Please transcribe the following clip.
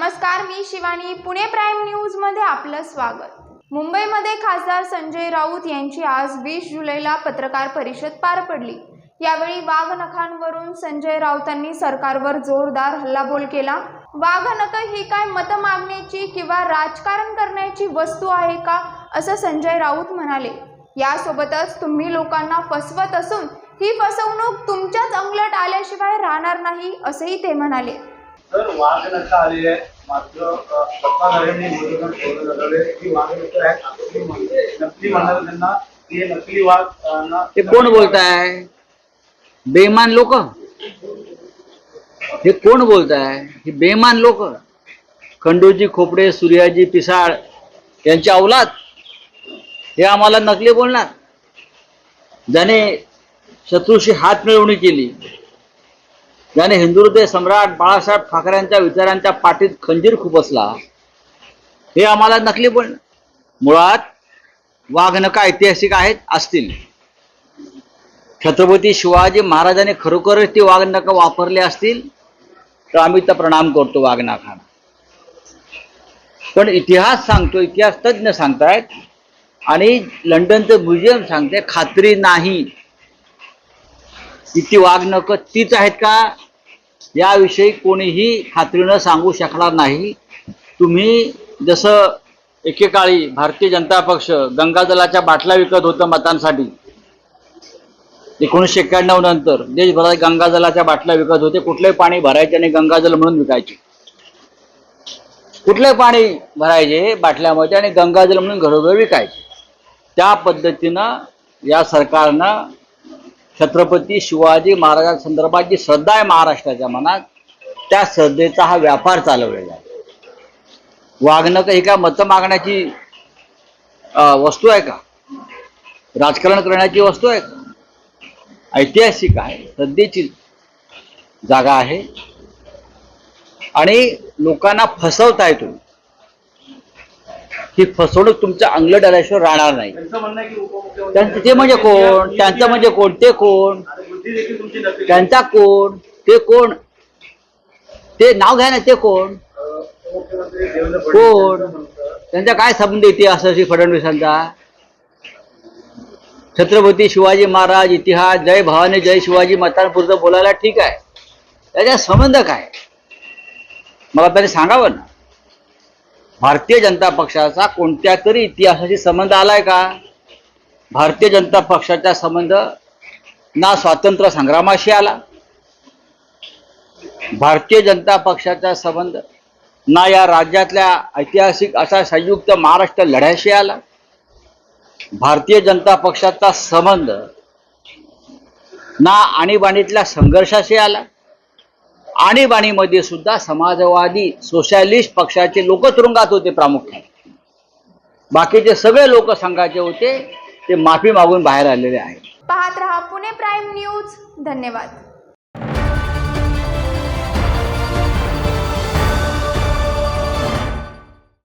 नमस्कार, मी Shivani. Pune prime news मध्ये आपलं स्वागत. मुंबईमध्ये खासदार संजय राऊत यांची आज 20 जुलैला पत्रकार परिषद पार पडली. यावेळी वाघनखांवरून संजय राऊतांनी सरकारवर जोरदार हल्लाबोल केला. वाघनख ही काय मत मागण्याची किंवा राजकारण करण्याची वस्तू आहे का, असं संजय राऊत म्हणाले. यासोबतच तुम्ही लोकांना फसवत असून ही फसवणूक तुमच्याच अंगलट आल्याशिवाय राहणार नाही, असंही ते म्हणाले. तर वाघनख आले आहे, मात्र सत्ताधाऱ्यांनी विरोधन ठेवलं की वाघनख आहे नकली म्हणणार त्यांना. हे नकली वाघ ते कोण बोलताय? बेईमान लोक. हे कोण बोलताय? हे बेईमान लोक. खंडूजी खोपडे, सूर्याजी पिसाळ यांची औलाद हे आम्हाला नकली बोलणार. ज्याने शत्रूशी हात मिळवणी केली, ज्याने हिंदुहृदय सम्राट बाळासाहेब ठाकरेंच्या विचारांच्या पाठीत खंजीर खुपसला, हे आम्हाला नकली बोलणं. मुळात वाघनख ऐतिहासिक आहेत असतील. छत्रपती शिवाजी महाराजांनी खरोखरच ती वाघनख वापरले असतील तर आम्ही तर प्रणाम करतो वाघनखांना. पण इतिहास सांगतो, इतिहास तज्ञ सांगतायत आणि लंडनचं म्युझियम सांगते, खात्री नाही ती वाघनख तीच आहेत का, याविषयी कोणीही खात्रीनं सांगू शकणार नाही. तुम्ही जसं एकेकाळी भारतीय जनता पक्ष गंगाजलाच्या बाटल्या विकत होतं मतांसाठी, 1991 नंतर देशभरात गंगाजलाच्या बाटल्या विकत होते. कुठलंही पाणी भरायचे आणि गंगाजल म्हणून विकायचे. कुठलंही पाणी भरायचे बाटल्यामध्ये आणि गंगाजल म्हणून घरोघर विकायचे. त्या पद्धतीनं या सरकारनं छत्रपती शिवाजी महाराजांसंदर्भात जी श्रद्धा आहे महाराष्ट्राच्या मनात, त्या श्रद्धेचा हा व्यापार चालवलेला आहे. वाघनख ही का मतं मागण्याची वस्तू आहे का, राजकारण करण्याची वस्तू आहे का? ऐतिहासिक आहे, श्रद्धेची जागा आहे आणि लोकांना फसवताय तुम्ही. ही फसवणूक तुमच्या अंगलट आल्याशिवाय राहणार नाही. त्यांचं ते म्हणजे कोण? त्यांचं म्हणजे कोण? ते कोण? त्यांचा कोण? ते कोण? ते नाव घ्या ना. ते कोण? कोण? त्यांचा काय संबंध इतिहासाशी फडणवीसांचा? छत्रपती शिवाजी महाराज, इतिहास, जय भवानी जय शिवाजी मतांपुरतं बोलायला ठीक आहे. त्याचा संबंध काय मला तरी सांगावं ना. भारतीय जनता पक्षाचा कोणत्या तरी इतिहासाशी संबंध आलाय का? भारतीय जनता पक्षाचा संबंध ना स्वातंत्र्य संग्रामाशी आला, भारतीय जनता पक्षाचा संबंध ना या राज्यातल्या ऐतिहासिक असा संयुक्त महाराष्ट्र लढ्याशी आला. भारतीय जनता पक्षाचा संबंध ना आणीबाणीतल्या संघर्षाशी आला. आणीबाणीमध्ये सुद्धा समाजवादी सोशलिस्ट पक्षाचे लोक तुरुंगात होते प्रामुख्याने. बाकीचे सगळे लोक संघाचे होते, ते माफी मागून बाहेर आलेले आहेत. पाहत रहा पुणे प्राईम न्यूज. धन्यवाद.